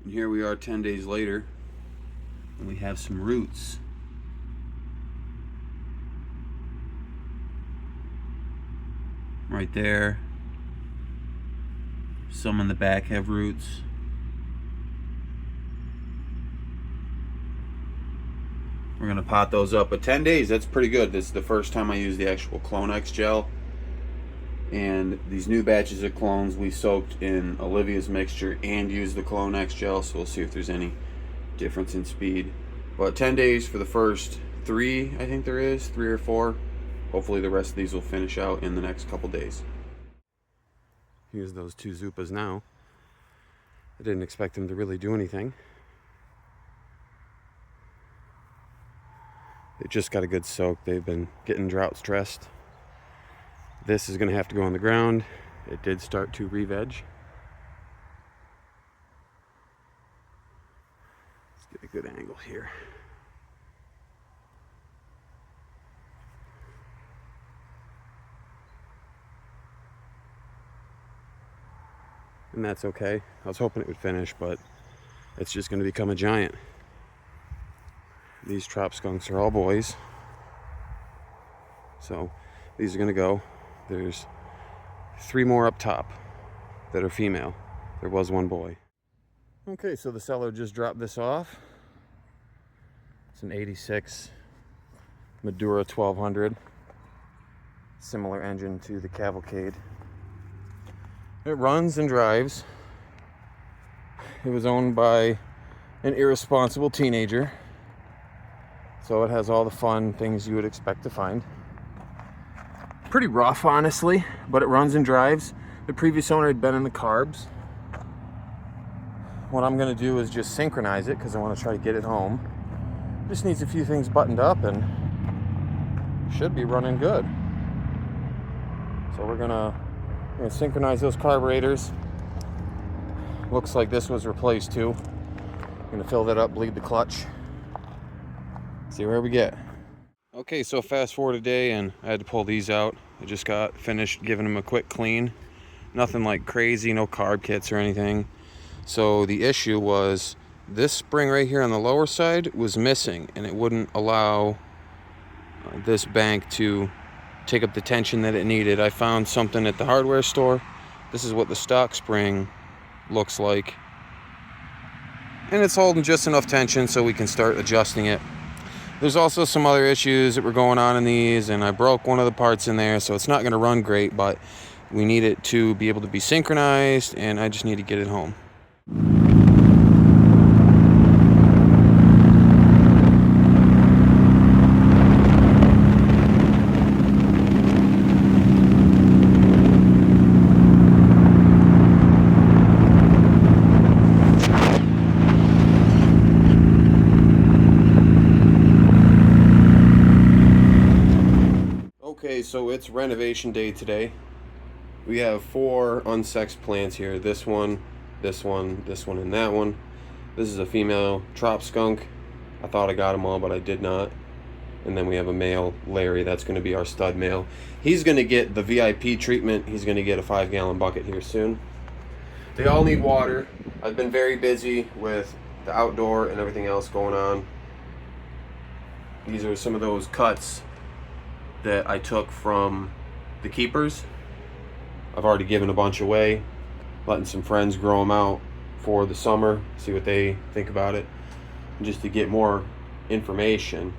And here we are 10 days later, and we have some roots. Right there. Some in the back have roots. We're gonna pot those up, but 10 days, that's pretty good. This is the first time I use the actual Clonex gel. And these new batches of clones we soaked in Olivia's mixture and used the Clonex gel, so we'll see if there's any difference in speed. But 10 days for the first 3, I think there is, 3 or 4. Hopefully the rest of these will finish out in the next couple days. Here's those 2 Zupas now. I didn't expect them to really do anything. They just got a good soak. They've been getting drought stressed. This is going to have to go on the ground. It did start to re-veg. Let's get a good angle here. And that's okay. I was hoping it would finish, but it's just going to become a giant. These trop skunks are all boys. So these are going to go. There's 3 more up top that are female. There was 1 boy. Okay, so the seller just dropped this off. It's an 86 Madura 1200. Similar engine to the Cavalcade. It runs and drives. It was owned by an irresponsible teenager. So it has all the fun things you would expect to find. Pretty rough, honestly, but it runs and drives. The previous owner had been in the carbs. What I'm gonna do is just synchronize it because I want to try to get it home. Just needs a few things buttoned up and should be running good. So we're gonna synchronize those carburetors. Looks like this was replaced too. I'm gonna fill that up, bleed the clutch. See where we get. Okay, so fast forward a day and I had to pull these out. I just got finished giving them a quick clean. Nothing like crazy, no carb kits or anything. So the issue was this spring right here on the lower side was missing and it wouldn't allow this bank to take up the tension that it needed. I found something at the hardware store. This is what the stock spring looks like. And it's holding just enough tension so we can start adjusting it. There's also some other issues that were going on in these, and I broke one of the parts in there, so it's not going to run great, but we need it to be able to be synchronized, and I just need to get it home. Okay, so it's renovation day today. We have 4 unsexed plants here. This one, this one, this one, and that one. This is a female trop skunk. I thought I got them all, but I did not. And then we have a male, Larry. That's going to be our stud male. He's going to get the VIP treatment. He's going to get a 5-gallon bucket here soon. They all need water. I've been very busy with the outdoor and everything else going on. These are some of those cuts that I took from the keepers. I've already given a bunch away, letting some friends grow them out for the summer, see what they think about it, and just to get more information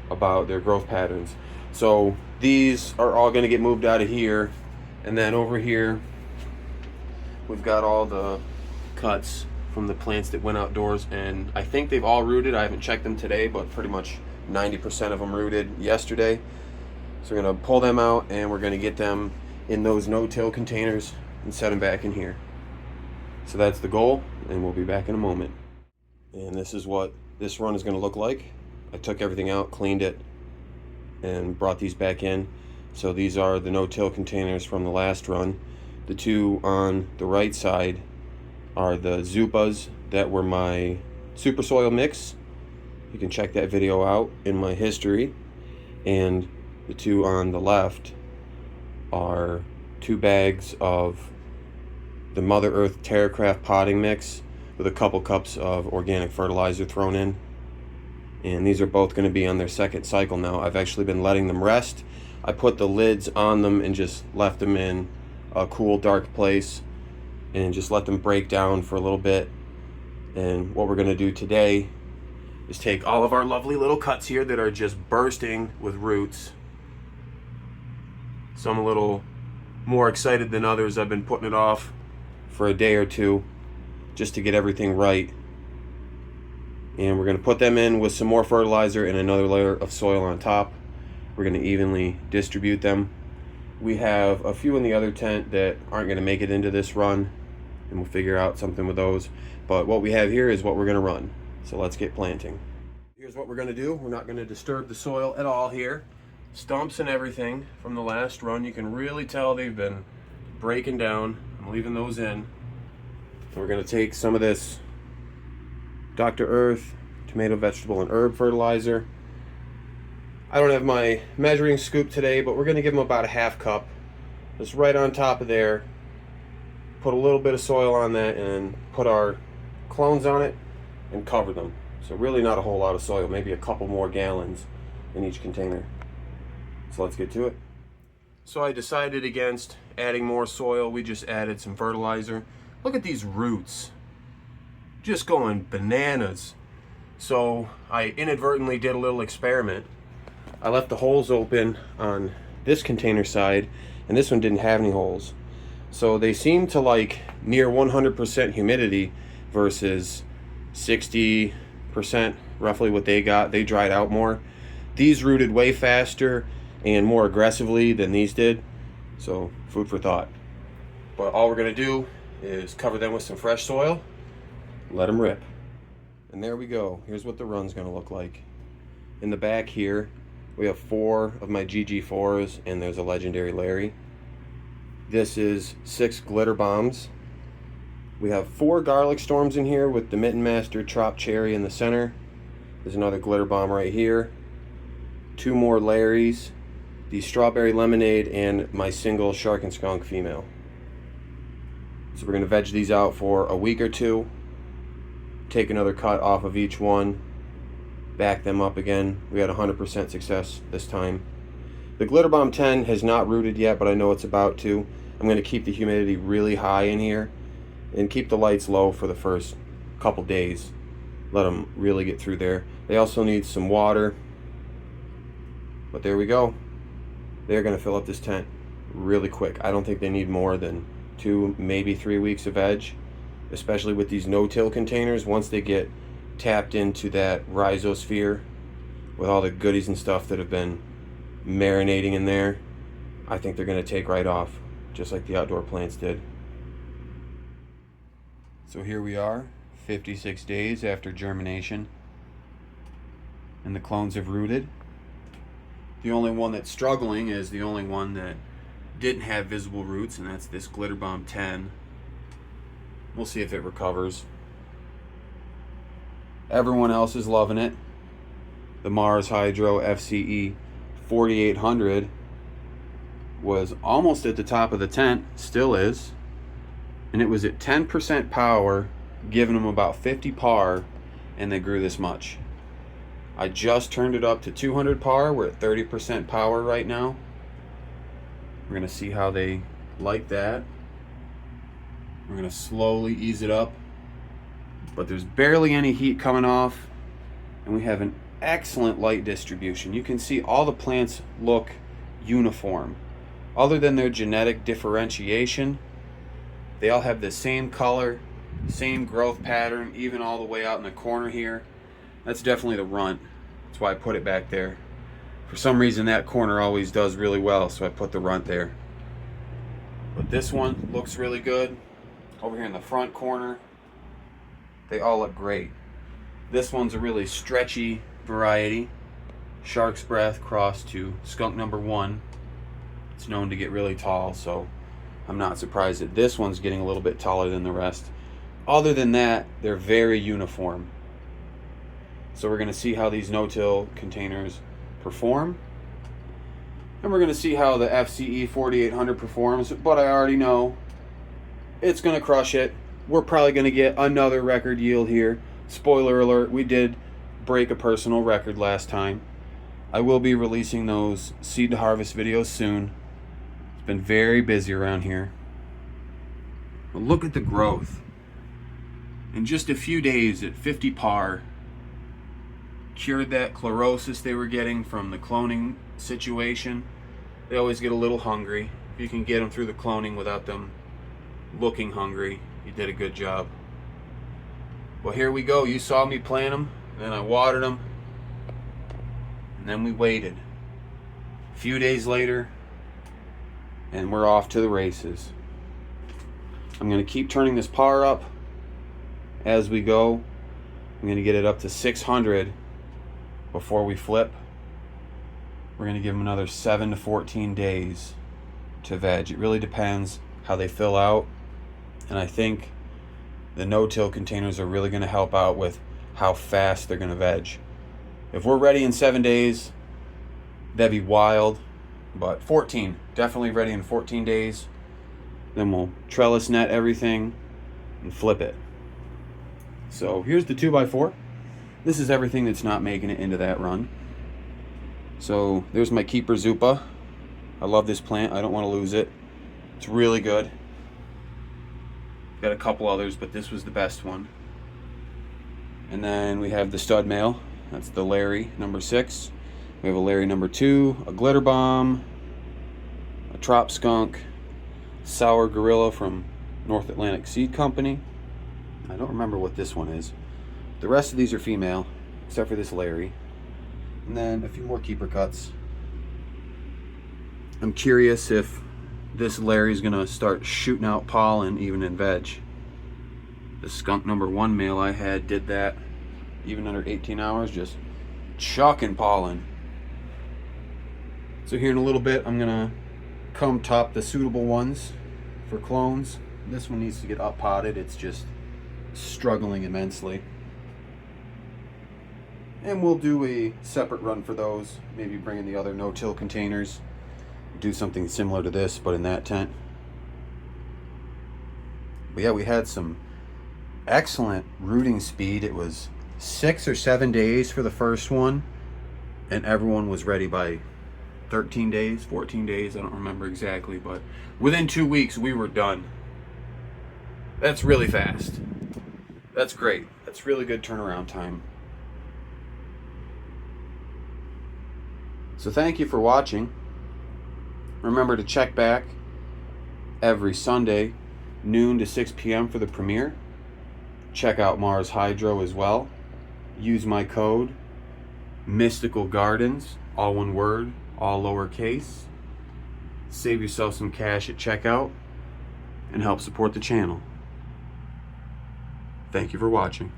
about their growth patterns. So these are all going to get moved out of here, and then over here we've got all the cuts from the plants that went outdoors, and I think they've all rooted. I haven't checked them today, but pretty much 90% of them rooted yesterday. So we're going to pull them out and we're going to get them in those no-till containers and set them back in here. So that's the goal, and we'll be back in a moment. And this is what this run is going to look like. I took everything out, cleaned it, and brought these back in. So these are the no-till containers from the last run. The 2 on the right side are the Zupas that were my super soil mix. You can check that video out in my history. And the 2 on the left are 2 bags of the Mother Earth Terracraft potting mix, with a couple cups of organic fertilizer thrown in. And these are both going to be on their second cycle now. I've actually been letting them rest. I put the lids on them and just left them in a cool, dark place and just let them break down for a little bit. And what we're going to do today is take all of our lovely little cuts here that are just bursting with roots. Some a little more excited than others. I've been putting it off for a day or two just to get everything right. And we're going to put them in with some more fertilizer and another layer of soil on top. We're going to evenly distribute them. We have a few in the other tent that aren't going to make it into this run, and we'll figure out something with those. But what we have here is what we're going to run. So let's get planting. Here's what we're going to do. We're not going to disturb the soil at all here. Stumps and everything from the last run, you can really tell they've been breaking down. I'm leaving those in. And we're going to take some of this Dr. Earth tomato, vegetable, and herb fertilizer. I don't have my measuring scoop today, but we're going to give them about a half cup. Just right on top of there. Put a little bit of soil on that and put our clones on it and cover them. So really not a whole lot of soil, maybe a couple more gallons in each container. So let's get to it. So I decided against adding more soil. We just added some fertilizer. Look at these roots. Just going bananas. So I inadvertently did a little experiment. I left the holes open on this container side, and this one didn't have any holes. So they seem to like near 100% humidity versus 60% roughly what they got. They dried out more. These rooted way faster and more aggressively than these did. So food for thought. But all we're gonna do is cover them with some fresh soil, let them rip. And there we go. Here's what the run's gonna look like. In the back here, we have 4 of my GG4s, and there's a legendary Larry. This is 6 glitter bombs. We have 4 garlic storms in here with the Mitten Master Trop Cherry in the center. There's another glitter bomb right here. 2 more Larrys, the strawberry lemonade, and my single shark and skunk female. So we're gonna veg these out for a week or two. Take another cut off of each one. Back them up again. We had 100% success this time. The Glitter Bomb 10 has not rooted yet, but I know it's about to. I'm going to keep the humidity really high in here and keep the lights low for the first couple days. Let them really get through there. They also need some water. But there we go. They're going to fill up this tent really quick. I don't think they need more than 2, maybe 3 weeks of veg, especially with these no-till containers. Once they get tapped into that rhizosphere with all the goodies and stuff that have been marinating in there, I think they're going to take right off, just like the outdoor plants did. So here we are, 56 days after germination, and the clones have rooted. The only one that's struggling is the only one that didn't have visible roots, and that's this Glitter Bomb 10. We'll see if it recovers. Everyone else is loving it. The Mars Hydro FCE 4800 was almost at the top of the tent, still is, and it was at 10% power, giving them about 50 par, and they grew this much. I just turned it up to 200 par. We're at 30% power right now. We're gonna see how they like that. We're gonna slowly ease it up, but there's barely any heat coming off, and we have an excellent light distribution. You can see all the plants look uniform. Other than their genetic differentiation, they all have the same color, same growth pattern, even all the way out in the corner here. That's definitely the runt. That's why I put it back there. For some reason that corner always does really well, so I put the runt there. But this one looks really good. Over here in the front corner, they all look great. This one's a really stretchy variety. Shark's Breath crossed to skunk number 1. It's known to get really tall, so I'm not surprised that this one's getting a little bit taller than the rest. Other than that, they're very uniform. So we're going to see how these no-till containers perform. And we're going to see how the FCE 4800 performs, but I already know it's going to crush it. we're probably going to get another record yield here. Spoiler alert, we did break a personal record last time. I will be releasing those seed to harvest videos soon. It's been very busy around here. But look at the growth. In just a few days at 50 par, cured that chlorosis they were getting from the cloning situation. They always get a little hungry. If you can get them through the cloning without them looking hungry, you did a good job. Well, here we go. You saw me plant them, then I watered them, and then we waited. A few days later, and we're off to the races. I'm going to keep turning this par up as we go. I'm going to get it up to 600 before we flip. We're going to give them another 7 to 14 days to veg. It really depends how they fill out, and I think the no-till containers are really going to help out with how fast they're going to veg. If we're ready in 7 days, that'd be wild, but 14, definitely ready in 14 days. Then we'll trellis net everything and flip it. So here's the 2x4. This is everything that's not making it into that run. So there's my keeper Zupa. I love this plant. I don't want to lose it. It's really good. Got a couple others, but this was the best one. And then we have the stud male. That's the Larry number 6. We have a Larry number 2, a glitter bomb, a trop skunk, sour gorilla from North Atlantic Seed Company. I don't remember what this one is. The rest of these are female, except for this Larry. And then a few more keeper cuts. I'm curious if this Larry's gonna start shooting out pollen even in veg. The skunk number 1 male I had did that even under 18 hours, just chucking pollen. So here in a little bit, I'm gonna come top the suitable ones for clones. This one needs to get up potted. It's just struggling immensely. And we'll do a separate run for those. Maybe bring in the other no-till containers. Do something similar to this, but in that tent. But yeah, we had some excellent rooting speed. It was 6 or 7 days for the first one, and everyone was ready by 13 days, 14 days, I don't remember exactly, but within 2 weeks we were done. That's really fast. That's great. That's really good turnaround time. So thank you for watching. Remember to check back every Sunday, noon to 6 p.m. for the premiere. Check out Mars Hydro as well. Use my code, mysticalgardens, all one word, all lowercase. Save yourself some cash at checkout and help support the channel. Thank you for watching.